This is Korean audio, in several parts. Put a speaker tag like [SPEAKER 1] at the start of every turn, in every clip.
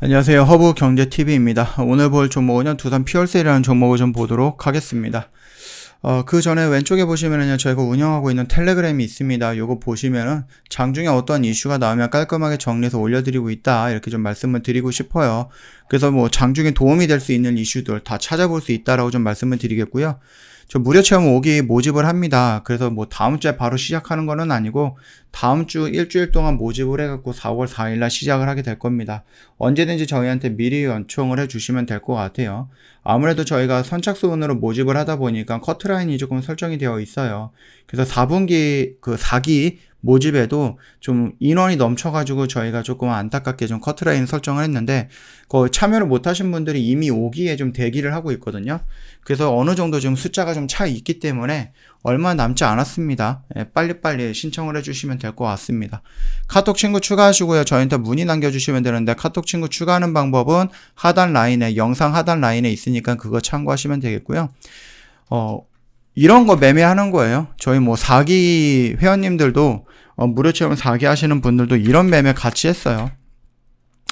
[SPEAKER 1] 안녕하세요. 허브경제TV입니다. 오늘 볼 종목은 두산 퓨얼셀이라는 종목을 좀 보도록 하겠습니다. 그 전에 왼쪽에 보시면은요, 저희가 운영하고 있는 텔레그램이 있습니다. 요거 보시면은 장중에 어떤 이슈가 나오면 깔끔하게 정리해서 올려드리고 있다. 이렇게 좀 말씀을 드리고 싶어요. 그래서 뭐 장중에 도움이 될 수 있는 이슈들 다 찾아볼 수 있다라고 좀 말씀을 드리겠고요. 저 무료 체험 5기 모집을 합니다. 그래서 뭐 다음 주에 바로 시작하는 거는 아니고 다음 주 일주일 동안 모집을 해갖고 4월 4일날 시작을 하게 될 겁니다. 언제든지 저희한테 미리 요청을 해주시면 될 것 같아요. 아무래도 저희가 선착순으로 모집을 하다 보니까 커트라인이 조금 설정이 되어 있어요. 그래서 4기 모집에도 좀 인원이 넘쳐가지고 저희가 조금 안타깝게 좀 커트라인 설정을 했는데 참여를 못하신 분들이 이미 5기에 좀 대기를 하고 있거든요. 그래서 어느 정도 좀 숫자가 좀 차 있기 때문에 얼마 남지 않았습니다. 빨리빨리 신청을 해주시면 될 것 같습니다. 카톡 친구 추가하시고요. 저희한테 문의 남겨주시면 되는데 카톡 친구 추가하는 방법은 하단 라인에 영상 하단 라인에 있으니까 그거 참고하시면 되겠고요. 이런 거 매매하는 거예요. 저희 뭐 4기 회원님들도 무료 체험 4기 하시는 분들도 이런 매매 같이 했어요.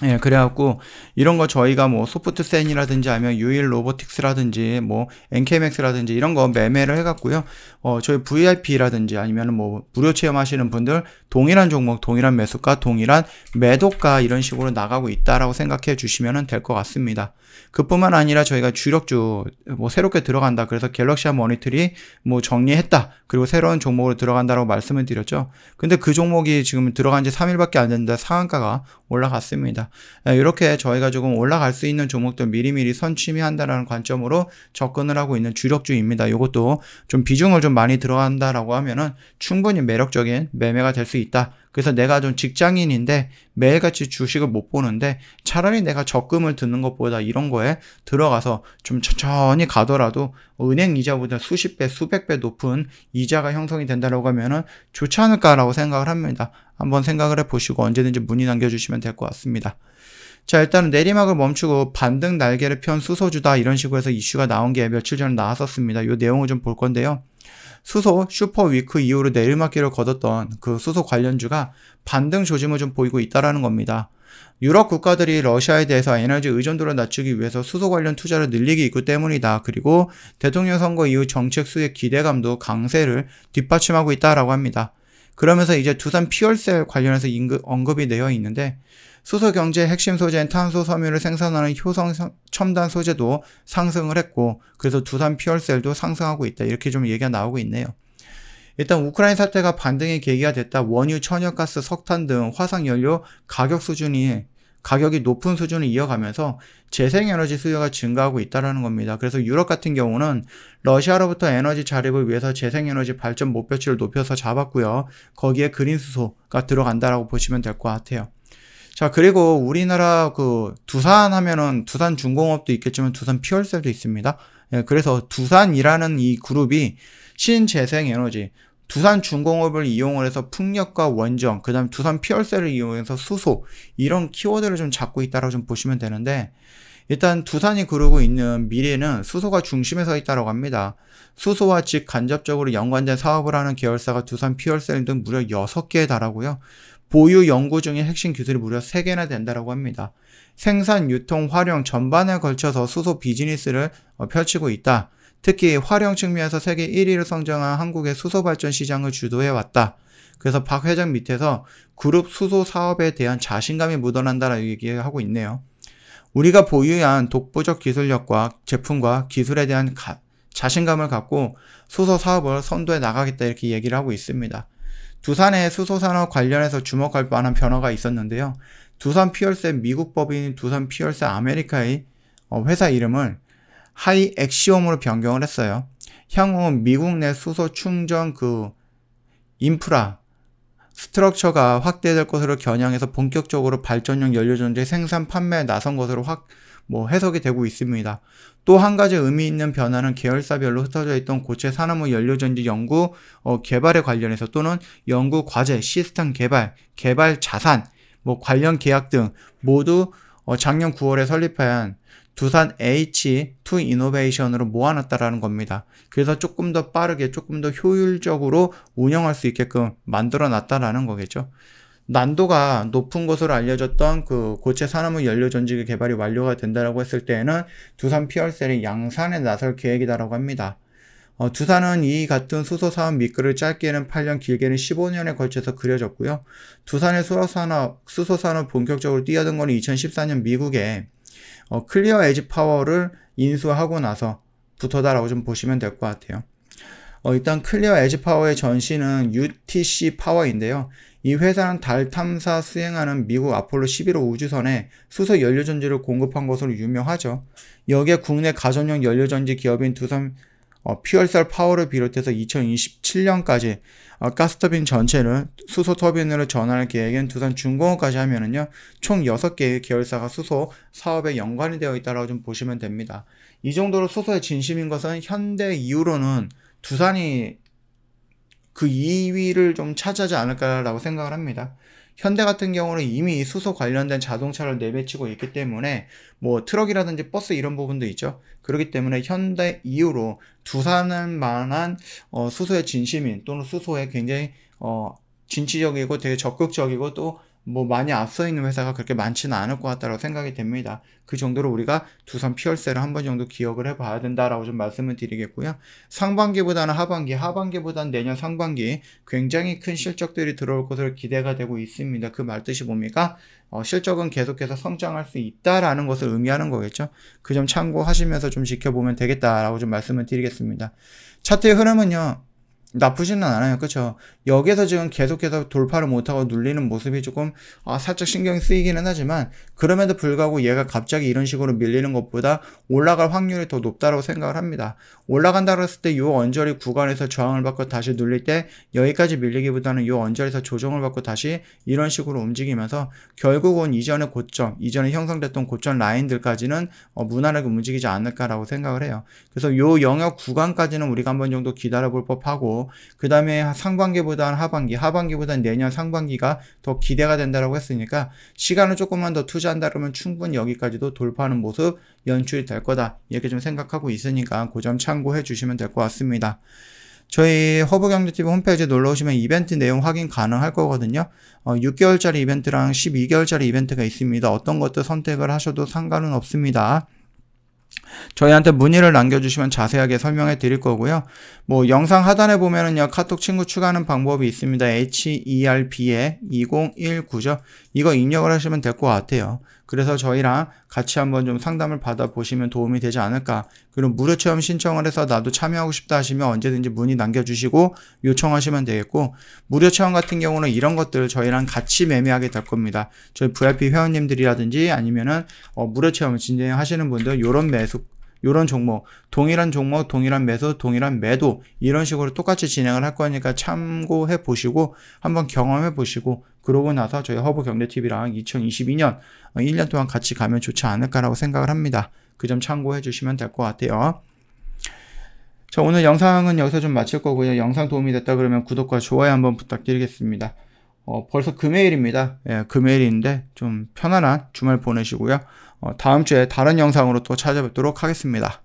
[SPEAKER 1] 예, 그래갖고 이런 거 저희가 뭐 소프트센이라든지 아니면 유일 로보틱스라든지 뭐 NKMX라든지 이런 거 매매를 해갖고요. 저희 VIP라든지 아니면 뭐 무료 체험하시는 분들 동일한 종목, 동일한 매수가, 동일한 매도가 이런 식으로 나가고 있다라고 생각해 주시면 될 것 같습니다. 그뿐만 아니라 저희가 주력주 뭐 새롭게 들어간다. 그래서 갤럭시아 모니터리 뭐 정리했다. 그리고 새로운 종목으로 들어간다라고 말씀을 드렸죠. 근데 그 종목이 지금 들어간 지 3일밖에 안 됐는데 상한가가 올라갔습니다. 이렇게 저희가 조금 올라갈 수 있는 종목들 미리미리 선취미한다라는 관점으로 접근을 하고 있는 주력주입니다. 이것도 좀 비중을 좀 많이 들어간다라고 하면은 충분히 매력적인 매매가 될 수 있다. 그래서 내가 좀 직장인인데 매일같이 주식을 못 보는데 차라리 내가 적금을 드는 것보다 이런 거에 들어가서 좀 천천히 가더라도 은행 이자보다 수십 배, 수백 배 높은 이자가 형성이 된다라고 하면은 좋지 않을까라고 생각을 합니다. 한번 생각을 해보시고 언제든지 문의 남겨주시면 될 것 같습니다. 자, 일단은 내리막을 멈추고 반등 날개를 편 수소주다 이런 식으로 해서 이슈가 나온 게 며칠 전에 나왔었습니다. 이 내용을 좀 볼 건데요. 수소 슈퍼위크 이후로 내리막길을 거뒀던 그 수소 관련주가 반등 조짐을 좀 보이고 있다라는 겁니다. 유럽 국가들이 러시아에 대해서 에너지 의존도를 낮추기 위해서 수소 관련 투자를 늘리기 있기 때문이다. 그리고 대통령 선거 이후 정책 수혜 기대감도 강세를 뒷받침하고 있다라고 합니다. 그러면서 이제 두산 퓨얼셀 관련해서 언급이 되어 있는데 수소 경제의 핵심 소재인 탄소 섬유를 생산하는 효성 첨단 소재도 상승을 했고 그래서 두산 퓨얼셀도 상승하고 있다. 이렇게 좀 얘기가 나오고 있네요. 일단 우크라이나 사태가 반등의 계기가 됐다. 원유, 천연가스, 석탄 등 화석연료 가격이 높은 수준을 이어가면서 재생에너지 수요가 증가하고 있다는 겁니다. 그래서 유럽 같은 경우는 러시아로부터 에너지 자립을 위해서 재생에너지 발전 목표치를 높여서 잡았고요. 거기에 그린수소가 들어간다라고 보시면 될 것 같아요. 자, 그리고 우리나라 두산 하면은 두산 중공업도 있겠지만 두산 퓨얼셀도 있습니다. 예, 그래서 두산이라는 이 그룹이 신재생에너지, 두산 중공업을 이용을 해서 풍력과 원전, 그 다음에 두산 퓨얼셀을 이용해서 수소, 이런 키워드를 좀 잡고 있다고 좀 보시면 되는데, 일단 두산이 그러고 있는 미래는 수소가 중심에 서 있다고 합니다. 수소와 직간접적으로 연관된 사업을 하는 계열사가 두산 퓨얼셀 등 무려 6개에 달하고요. 보유 연구 중인 핵심 기술이 무려 3개나 된다고 합니다. 생산, 유통, 활용 전반에 걸쳐서 수소 비즈니스를 펼치고 있다. 특히 활용 측면에서 세계 1위를 성장한 한국의 수소 발전 시장을 주도해왔다. 그래서 박 회장 밑에서 그룹 수소 사업에 대한 자신감이 묻어난다라고 얘기하고 있네요. 우리가 보유한 독보적 기술력과 제품과 기술에 대한 자신감을 갖고 수소 사업을 선도해 나가겠다 이렇게 얘기를 하고 있습니다. 두산의 수소산업 관련해서 주목할 만한 변화가 있었는데요. 두산 퓨얼셀 미국 법인인 두산 퓨얼셀 아메리카의 회사 이름을 하이엑시옴으로 변경을 했어요. 향후 미국 내 수소 충전 인프라 스트럭처가 확대될 것으로 겨냥해서 본격적으로 발전용 연료전지 생산 판매에 나선 것으로 해석이 되고 있습니다. 또 한 가지 의미 있는 변화는 계열사별로 흩어져 있던 고체 산화물 연료전지 연구 개발에 관련해서 또는 연구 과제, 시스템 개발 자산, 관련 계약 등 모두 작년 9월에 설립한 두산 H2 이노베이션으로 모아놨다라는 겁니다. 그래서 조금 더 빠르게 조금 더 효율적으로 운영할 수 있게끔 만들어 놨다라는 거겠죠. 난도가 높은 것으로 알려졌던 그 고체 산화물 연료 전지기 개발이 완료가 된다라고 했을 때에는 두산 PLCell이 양산에 나설 계획이다라고 합니다. 두산은 이 같은 수소 사업 미끄를 짧게는 8년, 길게는 15년에 걸쳐서 그려졌고요. 두산의 수소 산업 본격적으로 뛰어든 건 2014년 미국에 클리어 에지 파워를 인수하고 나서부터다라고 좀 보시면 될 것 같아요. 일단 클리어 에지 파워의 전신은 UTC 파워인데요. 이 회사는 달 탐사 수행하는 미국 아폴로 11호 우주선에 수소 연료전지를 공급한 것으로 유명하죠. 여기에 국내 가전용 연료전지 기업인 두산 퓨얼셀 파워를 비롯해서 2027년까지 가스터빈 전체를 수소 터빈으로 전환할 계획인 두산중공업까지 하면은요, 총 6개의 계열사가 수소 사업에 연관이 되어 있다고 좀 보시면 됩니다. 이 정도로 수소에 진심인 것은 현대 이후로는 두산이 그 2위를 좀 차지하지 않을까라고 생각을 합니다. 현대 같은 경우는 이미 수소 관련된 자동차를 내비치고 있기 때문에 뭐 트럭이라든지 버스 이런 부분도 있죠. 그렇기 때문에 현대 이후로 두산은 만한 수소의 진심인 또는 수소에 굉장히 진취적이고 되게 적극적이고 또 뭐 많이 앞서 있는 회사가 그렇게 많지는 않을 것 같다고 생각이 됩니다. 그 정도로 우리가 두산 퓨얼셀을 한 번 정도 기억을 해봐야 된다라고 좀 말씀을 드리겠고요. 상반기보다는 하반기보다는 내년 상반기 굉장히 큰 실적들이 들어올 것으로 기대가 되고 있습니다. 그 말뜻이 뭡니까? 실적은 계속해서 성장할 수 있다라는 것을 의미하는 거겠죠. 그 점 참고하시면서 좀 지켜보면 되겠다라고 좀 말씀을 드리겠습니다. 차트의 흐름은요, 나쁘지는 않아요. 그쵸? 여기에서 지금 계속해서 돌파를 못하고 눌리는 모습이 조금 살짝 신경이 쓰이기는 하지만, 그럼에도 불구하고 얘가 갑자기 이런 식으로 밀리는 것보다 올라갈 확률이 더 높다고 생각을 합니다. 올라간다고 했을 때 요 언저리 구간에서 저항을 받고 다시 눌릴 때 여기까지 밀리기보다는 요 언저리에서 조정을 받고 다시 이런 식으로 움직이면서 결국은 이전의 고점, 이전에 형성됐던 고점 라인들까지는 무난하게 움직이지 않을까라고 생각을 해요. 그래서 요 영역 구간까지는 우리가 한번 정도 기다려볼 법하고, 그 다음에 상반기보다는 하반기보다는 내년 상반기가 더 기대가 된다라고 했으니까 시간을 조금만 더 투자한다 그러면 충분히 여기까지도 돌파하는 모습 연출이 될 거다, 이렇게 좀 생각하고 있으니까 그 점 참고해 주시면 될 것 같습니다. 저희 허브경제TV 홈페이지에 놀러오시면 이벤트 내용 확인 가능할 거거든요. 6개월짜리 이벤트랑 12개월짜리 이벤트가 있습니다. 어떤 것도 선택을 하셔도 상관은 없습니다. 저희한테 문의를 남겨주시면 자세하게 설명해 드릴 거고요. 뭐 영상 하단에 보면은요, 카톡 친구 추가하는 방법이 있습니다. HERB에 2019죠. 이거 입력을 하시면 될 것 같아요. 그래서 저희랑 같이 한번 좀 상담을 받아보시면 도움이 되지 않을까. 그리고 무료 체험 신청을 해서 나도 참여하고 싶다 하시면 언제든지 문의 남겨주시고 요청하시면 되겠고, 무료 체험 같은 경우는 이런 것들 저희랑 같이 매매하게 될 겁니다. 저희 VIP 회원님들이라든지 아니면은 무료 체험을 진행하시는 분들 요런 종목, 동일한 매수, 동일한 매도 이런 식으로 똑같이 진행을 할 거니까 참고해 보시고 한번 경험해 보시고, 그러고 나서 저희 허브경제TV랑 2022년 1년 동안 같이 가면 좋지 않을까라고 생각을 합니다. 그 점 참고해 주시면 될 것 같아요. 자, 오늘 영상은 여기서 좀 마칠 거고요. 영상 도움이 됐다 그러면 구독과 좋아요 한번 부탁드리겠습니다. 벌써 금요일입니다. 예, 금요일인데 좀 편안한 주말 보내시고요. 다음 주에 다른 영상으로 또 찾아뵙도록 하겠습니다.